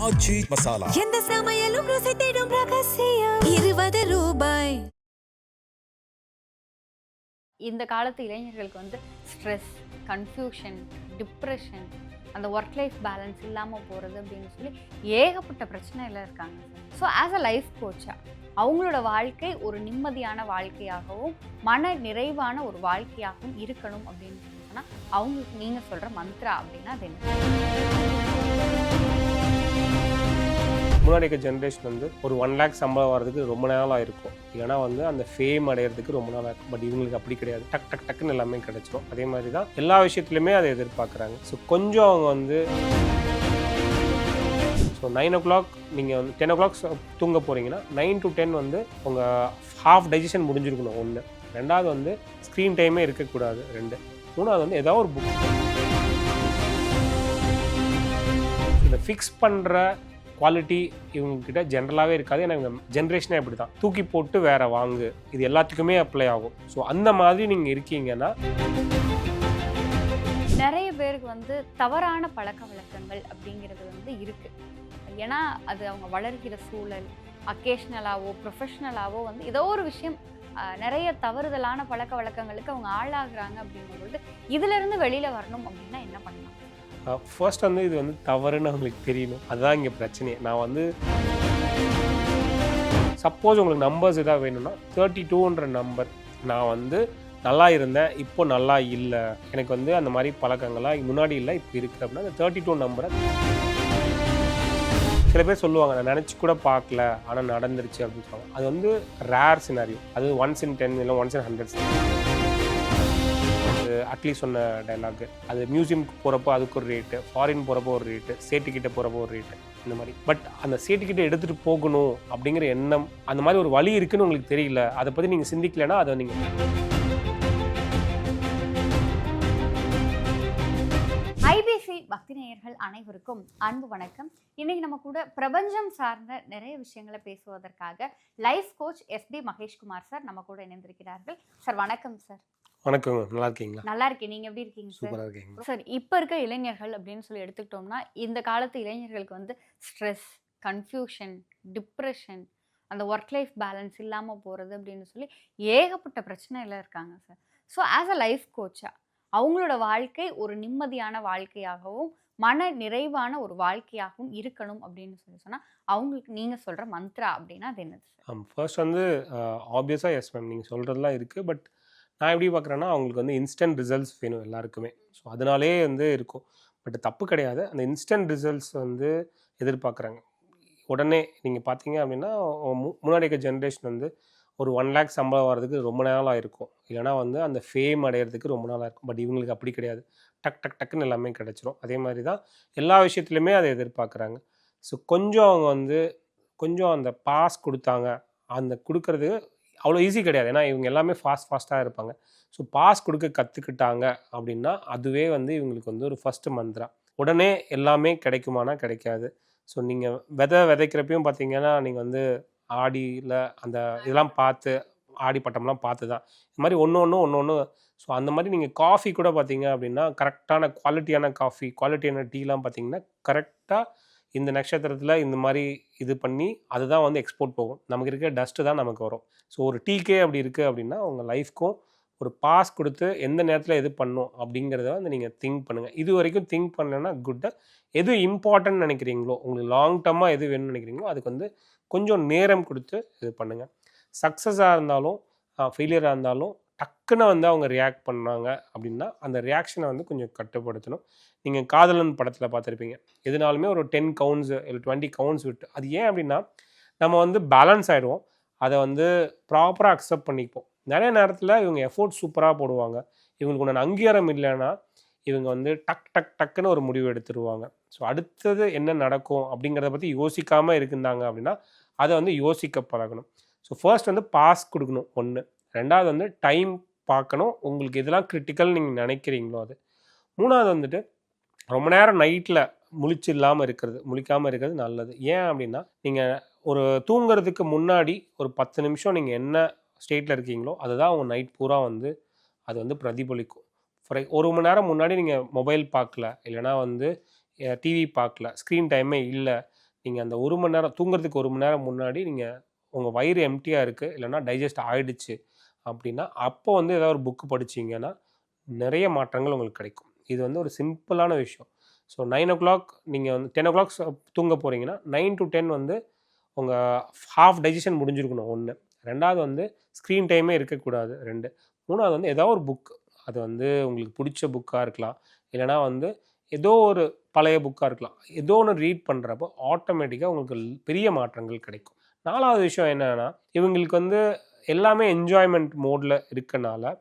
ஆச்சி மசாலா. எந்த சமையலும் ருசி தேடும் ரகசியம் 20 ரூபாய். இந்த காலத்து இளைஞர்களுக்கு வந்து ஸ்ட்ரெஸ், கன்ஃபியூஷன், டிப்ரெஷன், அந்த ஒர்க் லைஃப் பேலன்ஸ் இல்லாமல் போகிறது அப்படின்னு சொல்லி ஏகப்பட்ட பிரச்சனையில் இருக்காங்க. ஸோ ஆஸ் அ லைஃப் கோச்சா அவங்களோட வாழ்க்கை ஒரு நிம்மதியான வாழ்க்கையாகவும் மன நிறைவான ஒரு வாழ்க்கையாகவும் இருக்கணும் அப்படின்னு சொன்னால் அவங்களுக்கு நீங்கள் சொல்கிற மந்த்ரா அப்படின்னா அது என்ன? முன்னாடி இருக்க ஜென்ரேஷன் வந்து ஒரு 1 lakh சம்பளம் வர்றதுக்கு ரொம்ப நாளாக இருக்கும், இல்லைனா வந்து அந்த ஃபேம் அடையிறதுக்கு ரொம்ப நாளாக இருக்கும். பட் இவங்களுக்கு அப்படி கிடையாது, டக் டக் டக்குன்னு எல்லாமே கிடைச்சிடும். அதே மாதிரி தான் எல்லா விஷயத்துலையுமே அதை எதிர்பார்க்குறாங்க. ஸோ கொஞ்சம் அவங்க வந்து 9 o'clock நீங்கள் வந்து 10 o'clock தூங்க போகிறீங்கன்னா 9 to 10 வந்து உங்கள் ஹாஃப் டைஜஷன் முடிஞ்சிருக்கணும். ஒன்று. ரெண்டாவது வந்து ஸ்க்ரீன் டைமே இருக்கக்கூடாது. 2. மூணாவது வந்து ஏதாவது ஒரு புக். இதை ஃபிக்ஸ் பண்ணுற குவாலிட்டி இவங்ககிட்ட ஜென்ரலாகவே இருக்காது. ஏன்னா இவங்க ஜென்ரேஷனே அப்படி தான், தூக்கி போட்டு வேறு வாங்கு, இது எல்லாத்துக்குமே அப்ளை ஆகும். ஸோ அந்த மாதிரி நீங்கள் இருக்கீங்கன்னா நிறைய பேருக்கு வந்து தவறான பழக்க வழக்கங்கள் அப்படிங்கிறது வந்து இருக்குது. ஏன்னா அது அவங்க வளர்கிற சூழல், அக்கேஷ்னலாவோ ப்ரொஃபஷ்னலாவோ வந்து ஏதோ ஒரு விஷயம் நிறைய தவறுதலான பழக்க வழக்கங்களுக்கு அவங்க ஆளாகிறாங்க. அப்படிங்கும்போது இதிலிருந்து வெளியில் வரணும் அப்படின்னா என்ன பண்ணலாம்? ஃபர்ஸ்ட் வந்து இது வந்து தவறுன்னு அவங்களுக்கு தெரியணும். அதுதான் இங்கே பிரச்சனையே. நான் வந்து சப்போஸ் உங்களுக்கு நம்பர்ஸ் எதாவது வேணும்னா 32ன்ற நம்பர், நான் வந்து நல்லா இருந்தேன், இப்போ நல்லா இல்லை, எனக்கு வந்து அந்த மாதிரி பழக்கங்கள்லாம் முன்னாடி இல்லை இப்போ இருக்குது அப்படின்னா அந்த 32 நம்பரை சில பேர் சொல்லுவாங்க, நான் நினச்சி கூட பார்க்கல ஆனால் நடந்துருச்சு அப்படின்னு சொல்லுவாங்க. அது வந்து ரேர் சினாரியோ. அது 1 in 10 இல்லை 1 in 100. அட்லி சொன்ன டைலாக், அது மியூசியம்க்கு போகிறப்போ அதுக்கு ஒரு ரேட்டு, ஃபாரின் போகிறப்போ ஒரு ரேட்டு, சேட்டுக்கிட்ட போகிறப்போ ஒரு ரேட்டு, இந்த மாதிரி. பட் அந்த சேட்டுக்கிட்ட எடுத்துகிட்டு போகணும் அப்படிங்கிற எண்ணம், அந்த மாதிரி ஒரு வழி இருக்குன்னு உங்களுக்கு தெரியல, அதை பற்றி நீங்கள் சிந்திக்கலைன்னா அதை நீங்கள் ஐபிசி பக்தி நேயர்கள் அனைவருக்கும் அன்பு வணக்கம். இன்னைக்கு நம்ம கூட பிரபஞ்சம் சார்ந்த நிறைய விஷயங்களை பேசுவதற்காக life coach SP Maheshkumar sir நம்ம கூட இணைந்திருக்கிறார்கள். சார் வணக்கம். சார் வணக்கம், நல்லா இருக்கீங்களா? நல்லா இருக்கேன், நீங்க எப்படி இருக்கீங்க சார்? சார் இப்போ இருக்க இளைஞர்கள் அப்படின்னு சொல்லி எடுத்துக்கிட்டோம்னா இந்த காலத்து இளைஞர்களுக்கு வந்து ஸ்ட்ரெஸ், கன்ஃபியூஷன், டிப்ரெஷன், அந்த ஒர்க் லைஃப் பேலன்ஸ் இல்லாமல் போகிறது அப்படின்னு சொல்லி ஏகப்பட்ட பிரச்சனையில் இருக்காங்க சார். ஸோ ஆஸ் அ லைஃப் கோச்சா அவங்களோட வாழ்க்கை ஒரு நிம்மதியான வாழ்க்கையாகவும் மன நிறைவான ஒரு வாழ்க்கையாகவும் இருக்கணும் அப்படின்னு சொல்லி சொன்னால் அவங்களுக்கு நீங்கள் சொல்கிற மந்த்ரா அப்படின்னா அது என்னது சார்? ஃபர்ஸ்ட் வந்து ஆப்வியஸாக எஸ் மேம், நீங்கள் சொல்கிறதுலாம் இருக்குது. பட் நான் எப்படி பார்க்குறேன்னா அவங்களுக்கு வந்து இன்ஸ்டன்ட் ரிசல்ட்ஸ் வேணும் எல்லாருக்குமே. ஸோ அதனாலே வந்து இருக்கும். பட் தப்பு கிடையாது, அந்த இன்ஸ்டன்ட் ரிசல்ட்ஸ் வந்து எதிர்பார்க்குறாங்க உடனே. நீங்கள் பார்த்தீங்க அப்படின்னா முன்னாடி இருக்க ஜென்ரேஷன் வந்து ஒரு 1 lakh சம்பளம் வர்றதுக்கு ரொம்ப நாளாக இருக்கும், இல்லைனா வந்து அந்த ஃபேம் அடையிறதுக்கு ரொம்ப நாளாக இருக்கும். பட் இவங்களுக்கு அப்படி கிடையாது, டக் டக் டக்குன்னு எல்லாமே கிடச்சிரும். அதே மாதிரி தான் எல்லா விஷயத்துலையுமே அதை எதிர்பார்க்குறாங்க. ஸோ கொஞ்சம் அவங்க வந்து கொஞ்சம் அந்த பாஸ் கொடுத்தாங்க, அந்த கொடுக்கறது அவ்வளோ ஈஸி கிடையாது. ஏன்னா இவங்க எல்லாமே ஃபாஸ்ட்டாக இருப்பாங்க. ஸோ பாஸ் கொடுக்க கற்றுக்கிட்டாங்க அப்படின்னா அதுவே வந்து இவங்களுக்கு வந்து ஒரு ஃபஸ்ட்டு மந்த்ரா. உடனே எல்லாமே கிடைக்குமானா கிடைக்காது. ஸோ நீங்கள் விதைக்கிறப்பையும் பார்த்தீங்கன்னா நீங்கள் வந்து ஆடியில் அந்த இதெல்லாம் பார்த்து, ஆடி பட்டம்லாம் பார்த்து தான் இந்த மாதிரி ஒன்று. ஸோ அந்த மாதிரி நீங்கள் காஃபி கூட பார்த்தீங்க அப்படின்னா கரெக்டான குவாலிட்டியான காஃபி, குவாலிட்டியான டீலாம் பார்த்தீங்கன்னா கரெக்டாக இந்த நட்சத்திரத்தில் இந்த மாதிரி இது பண்ணி அதுதான் வந்து எக்ஸ்போர்ட் போகும். நமக்கு இருக்க டஸ்ட்டு தான் நமக்கு வரும். ஸோ ஒரு டீக்கே அப்படி இருக்குது அப்படின்னா உங்கள் லைஃப்க்கும் ஒரு பாஸ் கொடுத்து எந்த நேரத்தில் எது பண்ணும் அப்படிங்கிறத வந்து நீங்கள் திங்க் பண்ணுங்கள். இது வரைக்கும் திங்க் பண்ணலைன்னா குட்டாக எது இம்பார்ட்டன்ட் நினைக்கிறீங்களோ, உங்களுக்கு லாங் டர்மாக எது வேணும்னு நினைக்கிறீங்களோ அதுக்கு வந்து கொஞ்சம் நேரம் கொடுத்து இது பண்ணுங்கள். சக்ஸஸாக இருந்தாலும் ஃபெயிலியராக இருந்தாலும் டக்குன்னு வந்து அவங்க ரியாக்ட் பண்ணாங்க அப்படின்னா அந்த ரியாக்ஷனை வந்து கொஞ்சம் கட்டுப்படுத்தணும். நீங்கள் காதலன் படத்தில் பார்த்துருப்பீங்க, எதுனாலுமே ஒரு 10 counts இல்லை 20 counts விட்டு. அது ஏன் அப்படின்னா நம்ம வந்து பேலன்ஸ் ஆகிடுவோம், அதை வந்து ப்ராப்பராக அக்செப்ட் பண்ணிப்போம். நிறைய நேரத்தில் இவங்க எஃபோர்ட் சூப்பராக போடுவாங்க, இவங்களுக்கு ஒன்று அங்கீகாரம் இல்லைன்னா இவங்க வந்து டக்குன்னு ஒரு முடிவு எடுத்துருவாங்க. ஸோ அடுத்தது என்ன நடக்கும் அப்படிங்கிறத பற்றி யோசிக்காமல் இருந்தாங்க அப்படின்னா அதை வந்து யோசிக்க பழகணும். ஸோ ஃபர்ஸ்ட் வந்து பாஸ் கொடுக்கணும் ஒன்று. ரெண்டாவது வந்து டைம் பார்க்கணும், உங்களுக்கு எதெல்லாம் கிரிட்டிக்கல் நீங்கள் நினைக்கிறீங்களோ அது. மூணாவது வந்துட்டு ரொம்ப நேரம் நைட்டில் முழிக்காமல் இருக்கிறது நல்லது. ஏன் அப்படின்னா நீங்கள் ஒரு தூங்குறதுக்கு முன்னாடி ஒரு 10 நிமிஷம் நீங்கள் என்ன ஸ்டேட்டில் இருக்கீங்களோ அதுதான் உங்கள் நைட் பூரா வந்து அது வந்து பிரதிபலிக்கும். ஃபார் 1 மணி நேரம் முன்னாடி நீங்கள் மொபைல் பார்க்கல, இல்லைனா வந்து டிவி பார்க்கல, ஸ்க்ரீன் டைமே இல்லை, நீங்கள் அந்த 1 மணி நேரம் தூங்குறதுக்கு 1 மணி நேரம் முன்னாடி நீங்கள் உங்கள் வயிறு எம்டியாக இருக்குது இல்லைனா டைஜஸ்ட் ஆகிடுச்சு அப்படின்னா அப்போ வந்து ஏதாவது ஒரு புக்கு படிச்சிங்கன்னா நிறைய மாற்றங்கள் உங்களுக்கு கிடைக்கும். இது வந்து ஒரு சிம்பிளான விஷயம். ஸோ 9:00 நீங்கள் வந்து 10:00 தூங்க போகிறீங்கன்னா 9 to 10 வந்து உங்கள் ஹாஃப் டைஜஷன் முடிஞ்சிருக்கணும் 1. 2வது வந்து ஸ்க்ரீன் டைமே இருக்கக்கூடாது 2. 3வது வந்து ஏதோ ஒரு புக், அது வந்து உங்களுக்கு பிடிச்ச புக்காக இருக்கலாம், இல்லைனா வந்து ஏதோ ஒரு பழைய புக்காக இருக்கலாம். ஏதோ ஒன்று ரீட் பண்ணுறப்போ ஆட்டோமேட்டிக்காக உங்களுக்கு பெரிய மாற்றங்கள் கிடைக்கும். 4வது விஷயம் என்னென்னா, இவங்களுக்கு வந்து எல்லாமே என்ஜாய்மெண்ட் மோடில் இருக்கனால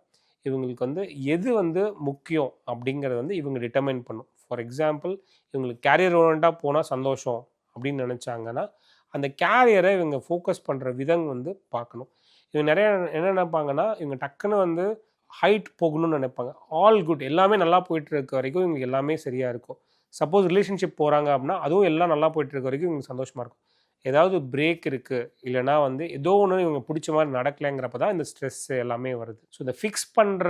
இவங்களுக்கு வந்து எது வந்து முக்கியம் அப்படிங்கிறத வந்து இவங்க டிட்டர்மைன் பண்ணும். ஃபார் எக்ஸாம்பிள், இவங்களுக்கு கேரியர் ஓரியண்டாக போனால் சந்தோஷம் அப்படின்னு நினச்சாங்கன்னா அந்த கேரியரை இவங்க ஃபோக்கஸ் பண்ணுற விதம் வந்து பார்க்கணும். இவங்க நிறைய என்ன நினைப்பாங்கன்னா, இவங்க டக்குன்னு வந்து ஹைட் போகணும்னு நினைப்பாங்க. ஆல் குட், எல்லாமே நல்லா போயிட்டு இருக்க வரைக்கும் இவங்களுக்கு எல்லாமே சரியாக இருக்கும். சப்போஸ் ரிலேஷன்ஷிப் போகிறாங்க அப்படின்னா அதுவும் எல்லாம் நல்லா போயிட்டு இருக்க வரைக்கும் இவங்களுக்கு சந்தோஷமாக இருக்கும். ஏதாவது பிரேக் இருக்குது இல்லைனா வந்து ஏதோ ஒன்று இவங்க பிடிச்ச மாதிரி நடக்கலைங்கிறப்ப தான் இந்த ஸ்ட்ரெஸ் எல்லாமே வருது. ஸோ இந்த ஃபிக்ஸ் பண்ணுற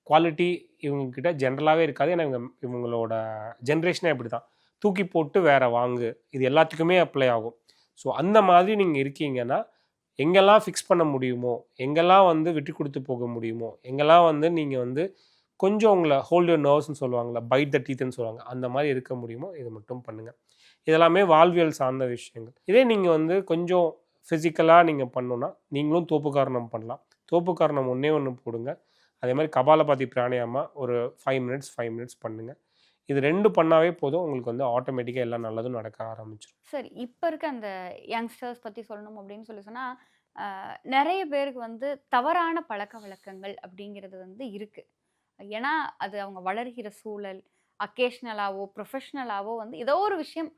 குவாலிட்டி இவங்கக்கிட்ட ஜென்ரலாகவே இருக்காது. ஏன்னா இவங்களோட ஜென்ரேஷனே அப்படி தான், தூக்கி போட்டு வேறு வாங்கு, இது எல்லாத்துக்குமே அப்ளை ஆகும். ஸோ அந்த மாதிரி நீங்கள் இருக்கீங்கன்னா எங்கெல்லாம் ஃபிக்ஸ் பண்ண முடியுமோ, எங்கெல்லாம் வந்து விட்டு கொடுத்து போக முடியுமோ, எங்கெல்லாம் வந்து நீங்கள் வந்து கொஞ்சம் உங்களை ஹோல்ட் யுவர் நர்வ்ஸ்ன்னு சொல்லுவாங்கள்ல, பைட் த டீத்துன்னு சொல்லுவாங்க, அந்த மாதிரி இருக்க முடியுமோ இது மட்டும் பண்ணுங்கள். இதெல்லாமே வாழ்வியல் சார்ந்த விஷயங்கள். இதே நீங்கள் வந்து கொஞ்சம் ஃபிசிக்கலாக நீங்கள் பண்ணணுன்னா நீங்களும் தோப்புக்காரணம் பண்ணலாம். தோப்புக்காரணம் ஒன்று போடுங்க. அதே மாதிரி கபாலபாதி பிராணாயாமா ஒரு 5 மினிட்ஸ் பண்ணுங்கள். இது 2 பண்ணாவே போதும், உங்களுக்கு வந்து ஆட்டோமேட்டிக்காக எல்லாம் நல்லதும் நடக்க ஆரம்பிச்சிடும். சரி, இப்போ இருக்க அந்த யங்ஸ்டர்ஸ் பற்றி சொல்லணும் அப்படின்னு சொன்னால் நிறைய பேருக்கு வந்து தவறான பழக்க வழக்கங்கள் அப்படிங்கிறது வந்து இருக்குது. ஏன்னா அது அவங்க வளர்கிற சூழல், அக்கேஷ்னலாவோ ப்ரொஃபஷ்னலாவோ வந்து ஏதோ ஒரு விஷயம்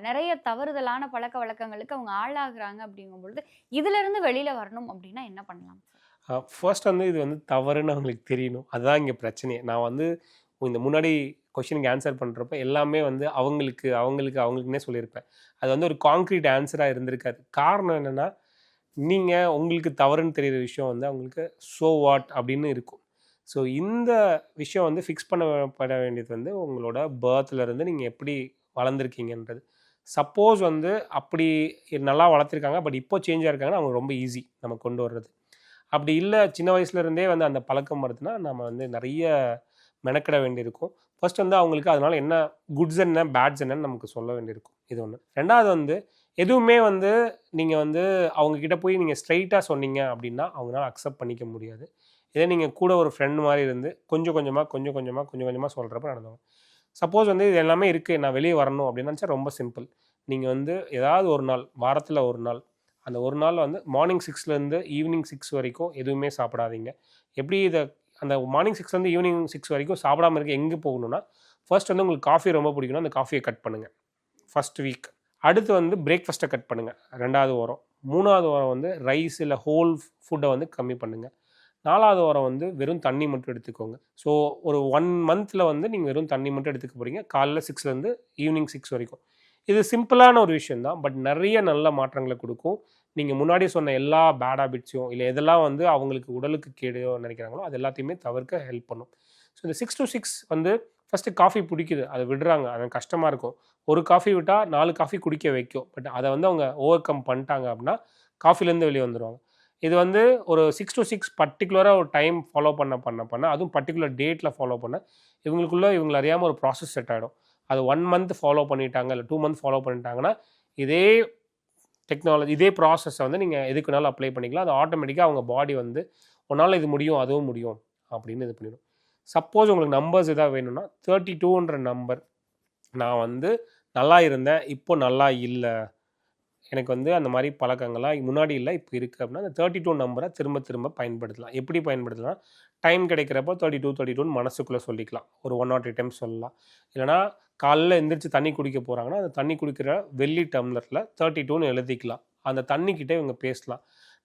நிறைய தவறுதலான பழக்க வழக்கங்களுக்கு அவங்க ஆளாகிறாங்க. அப்படிங்கும் பொழுது இதிலிருந்து வெளியில் வரணும் அப்படின்னா என்ன பண்ணலாம்? ஃபர்ஸ்ட் வந்து இது வந்து தவறுன்னு அவங்களுக்கு தெரியணும். அதுதான் இங்கே பிரச்சனையே. நான் வந்து இந்த முன்னாடி கொஷினுக்கு ஆன்சர் பண்ணுறப்ப எல்லாமே வந்து அவங்களுக்குன்னே சொல்லியிருப்பேன். அது வந்து ஒரு கான்க்ரீட் ஆன்சராக இருந்திருக்காது. காரணம் என்னென்னா, நீங்கள் உங்களுக்கு தவறுன்னு தெரிகிற விஷயம் வந்து அவங்களுக்கு ஸோ வாட் அப்படின்னு இருக்கும். ஸோ இந்த விஷயம் வந்து ஃபிக்ஸ் பண்ணப்பட வேண்டியது வந்து உங்களோட பர்த்லேருந்து நீங்கள் எப்படி வளர்ந்துருக்கீங்கன்றது. சப்போஸ் வந்து அப்படி நல்லா வளர்த்துருக்காங்க பட் இப்போ சேஞ்சாக இருக்காங்கன்னா அவங்க ரொம்ப ஈஸி நம்ம கொண்டு வர்றது. அப்படி இல்லை, சின்ன வயசுலேருந்தே வந்து அந்த பழக்கம் வருதுன்னா நம்ம வந்து நிறைய மெனக்கிட வேண்டியிருக்கும். ஃபர்ஸ்ட் வந்து அவங்களுக்கு அதனால் என்ன குட்ஸ் என்ன பேட்ஸ் என்னன்னு நமக்கு சொல்ல வேண்டியிருக்கும். இது ஒன்று. 2வது வந்து எதுவுமே வந்து நீங்கள் வந்து அவங்கக்கிட்ட போய் நீங்கள் ஸ்ட்ரைட்டாக சொன்னீங்க அப்படின்னா அவங்களால அக்செப்ட் பண்ணிக்க முடியாது. இதே நீங்கள் கூட ஒரு ஃப்ரெண்ட் மாதிரி இருந்து கொஞ்சம் கொஞ்சமாக சொல்கிறப்ப நடந்தவங்க. சப்போஸ் வந்து இது எல்லாமே இருக்குது, நான் வெளியே வரணும் அப்படின்னு நினச்சா ரொம்ப சிம்பிள். நீங்கள் வந்து ஏதாவது ஒரு நாள், வாரத்தில் ஒரு நாள், அந்த ஒரு நாள் வந்து மார்னிங் 6லேருந்து ஈவினிங் 6 வரைக்கும் எதுவுமே சாப்பிடாதீங்க. எப்படி அந்த மார்னிங் 6லேருந்து ஈவினிங் 6 வரைக்கும் சாப்பிடாமல் இருக்க எங்கே போகணுன்னா, ஃபர்ஸ்ட் வந்து உங்களுக்கு காஃபி ரொம்ப பிடிக்குன்னா அந்த காஃபியை கட் பண்ணுங்கள் ஃபர்ஸ்ட் வீக். அடுத்து வந்து பிரேக்ஃபாஸ்ட்டை கட் பண்ணுங்கள் 2வது வாரம். 3வது வாரம் வந்து ரைஸ் இல்லை ஹோல் ஃபுட்டை வந்து கம்மி பண்ணுங்கள். 4வது வாரம் வந்து வெறும் தண்ணி மட்டும் எடுத்துக்கோங்க. ஸோ ஒரு 1 மந்தில் வந்து நீங்கள் வெறும் தண்ணி மட்டும் எடுத்துக்க போகிறீங்க காலைல 6லேருந்து ஈவினிங் 6 வரைக்கும். இது சிம்பிளான ஒரு விஷயந்தான், பட் நிறைய நல்ல மாற்றங்களை கொடுக்கும். நீங்கள் முன்னாடி சொன்ன எல்லா பேட் ஹேபிட்ஸையும் இல்லை எதெல்லாம் வந்து அவங்களுக்கு உடலுக்கு கேடுயோ நினைக்கிறாங்களோ அது எல்லாத்தையுமே தவிர்க்க ஹெல்ப் பண்ணும். ஸோ இந்த 6 to 6 வந்து ஃபஸ்ட்டு காஃபி பிடிக்குது, அதை விடுறாங்க, அது கஷ்டமாக இருக்கும். ஒரு காஃபி விட்டால் 4 காஃபி குடிக்க வைக்கும். பட் அதை வந்து அவங்க ஓவர் கம் பண்ணிட்டாங்க அப்படின்னா காஃபிலேருந்து வெளியே வந்துடுவாங்க. இது வந்து ஒரு 6 to 6 பர்டிகுலராக ஒரு டைம் ஃபாலோ பண்ண அதுவும் பர்டிகுலர் டேட்டில் ஃபாலோ பண்ண இவங்களை அறியாமல் ஒரு ப்ராசஸ் செட் ஆகிடும். அது 1 மந்த் ஃபாலோ பண்ணிட்டாங்க இல்லை 2 மந்த் ஃபாலோ பண்ணிட்டாங்கன்னா இதே டெக்னாலஜி இதே ப்ராசஸை வந்து நீங்கள் எதுக்குனாலும் அப்ளை பண்ணிக்கலாம். அது ஆட்டோமேட்டிக்காக அவங்க பாடி வந்து உன்னால் இது முடியும் அதுவும் முடியும் அப்படின்னு இது பண்ணிடும். சப்போஸ் உங்களுக்கு நம்பர்ஸ் எதாவது வேணும்னா 32ன்ற நம்பர், நான் வந்து நல்லா இருந்தேன் இப்போ நல்லா இல்லை, எனக்கு வந்து அந்த மாதிரி பழக்கங்கள்லாம் முன்னாடி இல்லை இப்போ இருக்குது அப்படின்னா அந்த 32 நம்பரை திரும்ப பயன்படுத்தலாம். எப்படி பயன்படுத்தலாம்? டைம் கிடைக்கிறப்போ 32 மனசுக்குள்ளே சொல்லிக்கலாம். ஒரு 1 or 2 டைம்ஸ் சொல்லலாம். இல்லைனா காலைல எந்திரிச்சு தண்ணி குடிக்க போகிறாங்கன்னா அந்த தண்ணி குடிக்கிற வெள்ளி டம்ளரில் 32ன்னு எழுதிக்கலாம். அந்த தண்ணிக்கிட்டே இவங்க பேசலாம்.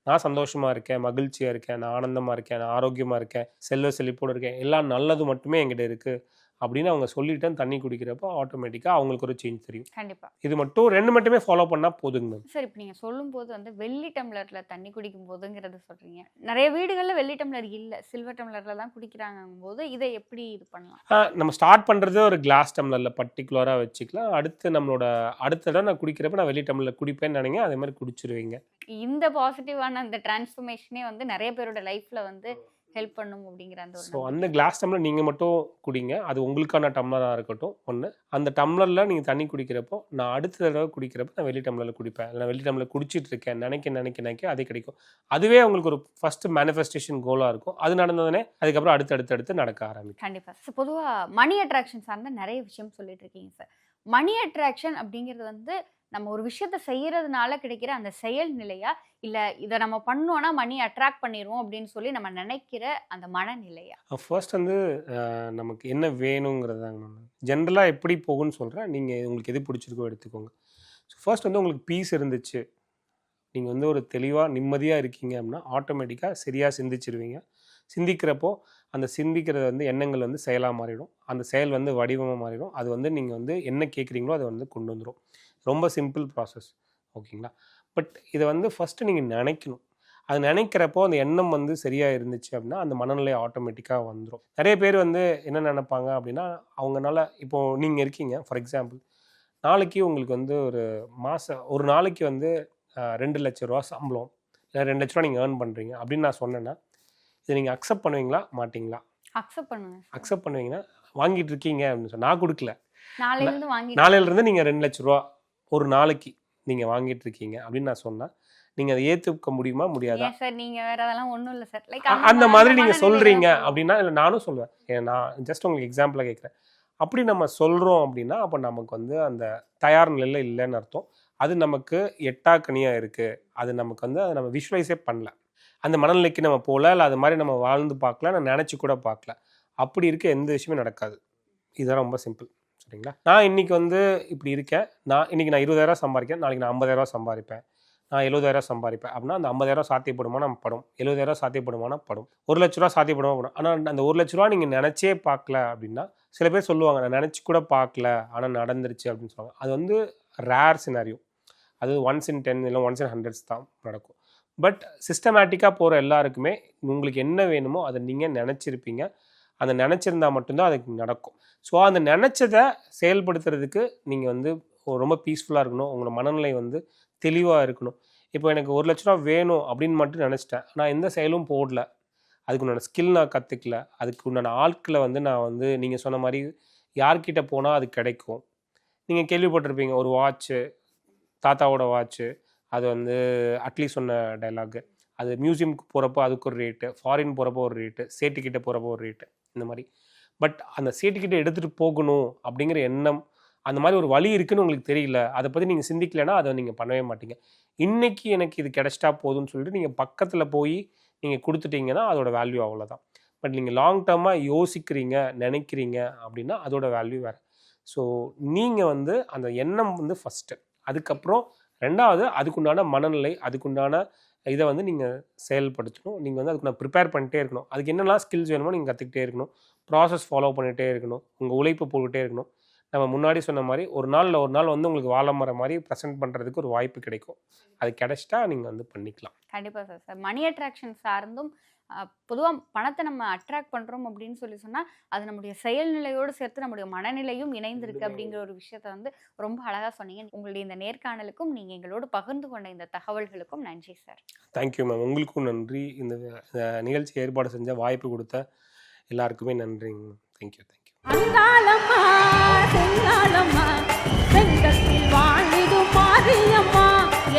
நான் சந்தோஷமாக இருக்கேன், மகிழ்ச்சியாக இருக்கேன், நான் ஆனந்தமாக இருக்கேன், நான் ஆரோக்கியமாக இருக்கேன், செல்வ செழிப்போடு இருக்கேன், எல்லாம் நல்லது மட்டுமே என்கிட்ட இருக்குது அப்படின்னு அவங்க சொல்லிட்டு தண்ணி குடிக்கிறப்போ ஆட்டோமேட்டிக்காக அவங்களுக்கு ஒரு சேஞ்ச் தெரியும். கண்டிப்பா இது ரெண்டு மட்டுமே ஃபாலோ பண்ணால் போதுங்க மேம். சார், இப்போ நீங்கள் சொல்லும்போது வந்து வெள்ளி டம்ளரில் தண்ணி குடிக்கும் போதுங்கிறத சொல்கிறீங்க. நிறைய வீடுகளில் வெள்ளி டம்ளர் இல்லை, சில்வர் டம்ளரில் தான் குடிக்கிறாங்கும் போது இதை எப்படி இது பண்ணலாம்? நம்ம ஸ்டார்ட் பண்ணுறது ஒரு கிளாஸ் டம்ளரில் பர்டிகுலராக வச்சுக்கலாம். அடுத்து நம்மளோட அடுத்த தடவை நான் குடிக்கிறப்ப நான் வெள்ளி டம்ளரில் குடிப்பேன்னு நினைங்க, அதே மாதிரி குடிச்சிருவீங்க. இந்த பாசிட்டிவான அந்த டிரான்ஸ்ஃபர்மேஷனே வந்து நிறைய பேரோட லைஃப்பில் வந்து ஹெல்ப் பண்ணும் அப்படிங்கிற அந்த ஸோ அந்த கிளாஸ் டம்ளர் நீங்கள் மட்டும் குடிங்க, அது உங்களுக்கான டம்ளராக இருக்கட்டும். ஒன்று, அந்த டம்ளரில் நீங்கள் தண்ணி குடிக்கிறப்போ நான் அடுத்த தடவை குடிக்கிறப்ப நான் வெள்ளி டம்ளரில் குடிப்பேன், நான் வெள்ளி டம்ளர் குடிச்சிட்டு இருக்கேன் நினைக்க அதே கிடைக்கும். அதுவே உங்களுக்கு ஒரு ஃபர்ஸ்ட் மேனிஃபெஸ்டேஷன் கோலாக இருக்கும். அது நடந்ததுனே அதுக்கப்புறம் அடுத்து நடக்க ஆரம்பிக்கும். கண்டிப்பாக சார். பொதுவாக மணி அட்ராக்ஷன் சார்ந்த நிறைய விஷயம் சொல்லிட்டு இருக்கீங்க சார். மணி அட்ராக்ஷன் அப்படிங்கிறது வந்து நம்ம ஒரு விஷயத்த செய்யறதுனால கிடைக்கிற அந்த செயல் நிலையா, இல்லை இதை நம்ம பண்ணோன்னா மணி அட்ராக்ட் பண்ணிடுவோம் அப்படின்னு சொல்லி நம்ம நினைக்கிற அந்த மனநிலையா? ஃபர்ஸ்ட் வந்து நமக்கு என்ன வேணுங்கிறதாங்க. ஜென்ரலாக எப்படி போகும்னு சொல்கிறேன், நீங்கள் உங்களுக்கு எது பிடிச்சிருக்கோ எடுத்துக்கோங்க. ஸோ ஃபர்ஸ்ட் வந்து உங்களுக்கு பீஸ் இருந்துச்சு, நீங்கள் வந்து ஒரு தெளிவாக நிம்மதியாக இருக்கீங்க அப்படின்னா ஆட்டோமேட்டிக்காக சரியாக சிந்திச்சிருவீங்க. சிந்திக்கிறப்போ அந்த சிந்திக்கிறது வந்து எண்ணங்கள் வந்து செயலாக மாறிடும், அந்த செயல் வந்து வடிவமாக மாறிடும். அது வந்து நீங்கள் வந்து என்ன கேட்குறீங்களோ அதை வந்து கொண்டு வந்துடும். ரொம்ப சிம்பிள் ப்ராசஸ், ஓகேங்களா? பட் இதை வந்து ஃபஸ்ட்டு நீங்கள் நினைக்கணும். அது நினைக்கிறப்போ அந்த எண்ணம் வந்து சரியாக இருந்துச்சு அப்படின்னா அந்த மனநிலை ஆட்டோமேட்டிக்காக வந்துடும். நிறைய பேர் வந்து என்ன நினைப்பாங்க அப்படின்னா, அவங்கனால இப்போது நீங்கள் இருக்கீங்க, ஃபார் எக்ஸாம்பிள் நாளைக்கு உங்களுக்கு வந்து ஒரு நாளைக்கு வந்து 2 லட்ச ரூபா சம்பளம், இல்லை 2 லட்ச ரூபா நீங்கள் ஏர்ன் பண்ணுறீங்க அப்படின்னு நான் சொன்னேன்னா, இதை நீங்கள் அக்செப்ட் பண்ணுவீங்களா மாட்டிங்களா? அக்செப்ட் பண்ணுவீங்கன்னா வாங்கிட்டு இருக்கீங்க அப்படின்னு சொன்னால், நான் கொடுக்கல, நாளையிலேருந்து நீங்கள் 2 லட்ச ரூபா ஒரு நாளைக்கு நீங்கள் வாங்கிட்டு இருக்கீங்க அப்படின்னு நான் சொன்னால் நீங்கள் அதை ஏற்றுக்க முடியுமா முடியாதா? அந்த மாதிரி நீங்கள் சொல்கிறீங்க அப்படின்னா, இல்லை நானும் சொல்லுவேன், நான் ஜஸ்ட் உங்களுக்கு எக்ஸாம்பிளாக கேட்குறேன். அப்படி நம்ம சொல்கிறோம் அப்படின்னா அப்போ நமக்கு வந்து அந்த தயார் நிலையில் இல்லைன்னு அர்த்தம். அது நமக்கு எட்டாக்கனியாக இருக்குது, அது நமக்கு வந்து அதை நம்ம விஷுவலைஸே பண்ணல, அந்த மனநிலைக்கு நம்ம போகல, இல்லை அது மாதிரி நம்ம வாழ்ந்து பார்க்கல, நான் நினச்சி கூட பார்க்கல. அப்படி இருக்க எந்த விஷயமே நடக்காது. இதுதான் ரொம்ப சிம்பிள், சரிங்களா? நான் இன்றைக்கி வந்து இப்படி இருக்கேன், இன்றைக்கி நான் 20,000 சம்பாதிக்கிறேன், நாளைக்கு நான் 50,000 சம்பாதிப்பேன், நான் 70,000 சம்பாதிப்பேன் அப்படின்னா அந்த 50,000 சாத்தியப்படுமானா படும், 70,000 சாத்தியப்படுமானா படும், 1 லட்ச ரூபா சாத்தியப்படுமா படும். ஆனால் அந்த 1 லட்ச ரூபா நீங்கள் நினச்சே பார்க்கல அப்படின்னா, சில பேர் சொல்லுவாங்க நான் நினச்சி கூட பார்க்கல ஆனால் நடந்துருச்சு அப்படின்னு சொல்லுவாங்க. அது வந்து ரேர் சினாரியோ, அது 1 in 10 இல்லை 1 in 100 தான் நடக்கும். பட் சிஸ்டமேட்டிக்காக போகிற எல்லாருக்குமே உங்களுக்கு என்ன வேணுமோ அதை நீங்கள் நினச்சிருப்பீங்க, அந்த நினச்சிருந்தா மட்டும்தான் அதுக்கு நடக்கும். ஸோ அந்த நினச்சதை செயல்படுத்துறதுக்கு நீங்கள் வந்து ரொம்ப பீஸ்ஃபுல்லாக இருக்கணும், உங்களோட மனநிலை வந்து தெளிவாக இருக்கணும். இப்போ எனக்கு 1 லட்ச ரூபா வேணும் அப்படின்னு மட்டும் நினச்சிட்டேன், நான் எந்த செயலும் போடல, அதுக்கு உண்டான ஸ்கில் நான் கற்றுக்கல, அதுக்கு உண்டான ஆட்களை வந்து நான் வந்து நீங்கள் சொன்ன மாதிரி யார்கிட்ட போனால் அது கிடைக்கும். நீங்கள் கேள்விப்பட்டிருப்பீங்க, ஒரு வாட்ச்சு, தாத்தாவோட வாட்ச்சு, அது வந்து அட்லி சொன்ன டைலாகு, அது மியூசியமுக்கு போகிறப்போ அதுக்கு ஒரு ரேட்டு, ஃபாரின் போகிறப்போ ஒரு ரேட்டு, சேட்டுக்கிட்ட போகிறப்போ ஒரு ரேட்டு, இந்த மாதிரி. பட் அந்த சேட்டுக்கிட்ட எடுத்துகிட்டு போகணும் அப்படிங்கிற எண்ணம், அந்த மாதிரி ஒரு வழி இருக்குதுன்னு உங்களுக்கு தெரியல, அதை பற்றி நீங்கள் சிந்திக்கலைன்னா அதை நீங்கள் பண்ணவே மாட்டீங்க. இன்றைக்கி எனக்கு இது கிடச்சிட்டா போதும்னு சொல்லிட்டு நீங்கள் பக்கத்தில் போய் நீங்கள் கொடுத்துட்டீங்கன்னா அதோட வேல்யூ அவ்வளோதான். பட் நீங்கள் லாங் டேர்மாக யோசிக்கிறீங்க, நினைக்கிறீங்க அப்படின்னா அதோட வேல்யூ வேறு. ஸோ நீங்கள் வந்து அந்த எண்ணம் வந்து ஃபஸ்ட்டு, அதுக்கப்புறம் 2வது அதுக்குண்டான மனநிலை, அதுக்குண்டான இதை வந்து நீங்கள் செயல்படுத்தணும். நீங்கள் வந்து அதுக்கு ப்ரிப்பேர் பண்ணிட்டே இருக்கணும். அதுக்கு என்னெல்லாம் ஸ்கில்ஸ் வேணுமோ நீங்கள் கற்றுக்கிட்டே இருக்கணும், ப்ராசஸ் ஃபாலோ பண்ணிகிட்டே இருக்கணும், உங்கள் உழைப்பு போட்டுகிட்டே இருக்கணும். நம்ம முன்னாடி சொன்ன மாதிரி ஒரு நாள் வந்து உங்களுக்கு வாழை மரம் மாதிரி ப்ரெசென்ட் பண்ணுறதுக்கு ஒரு வாய்ப்பு கிடைக்கும். அது கிடைச்சிட்டா நீங்கள் வந்து பண்ணிக்கலாம். கண்டிப்பாக சார். மணி அட்ராக்ஷன் சார்ந்தும் பொதுவாக பணத்தை நம்ம அட்ராக்ட் பண்ணுறோம் அப்படின்னு சொன்னால் அது நம்முடைய செயல்நிலையோடு சேர்த்து நம்முடைய மனநிலையும் இணைந்திருக்கு அப்படிங்கிற ஒரு விஷயத்த வந்து ரொம்ப அழகாக சொன்னீங்க. உங்களுடைய இந்த நேர்காணலுக்கும் நீங்கள் எங்களோடு பகிர்ந்து கொண்ட இந்த தகவல்களுக்கும் நன்றி சார். Thank you ma'am. உங்களுக்கும் நன்றி. இந்த நிகழ்ச்சி ஏற்பாடு செஞ்ச வாய்ப்பு கொடுத்த எல்லாருக்குமே நன்றிங்க. தேங்க்யூ.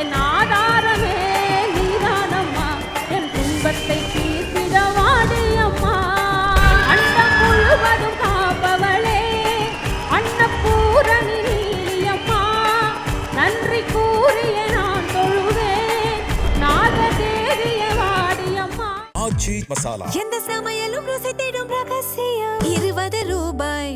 என் ஆதாரமே நீதானம்மா, என் துன்பத்தை தீர்த்திட வாடியம்மா. அண்டம் முழுவதும் காப்பவளே, அன்னபூரணி நீலியம்மா. நன்றி கூறிய நான் தொழுவேன், நாகதேவிய வாடியம்மா. ஆச்சி மசாலா, எந்த சமையலும் ருசி தேடும் ரகசியம் 20 ரூபாய்.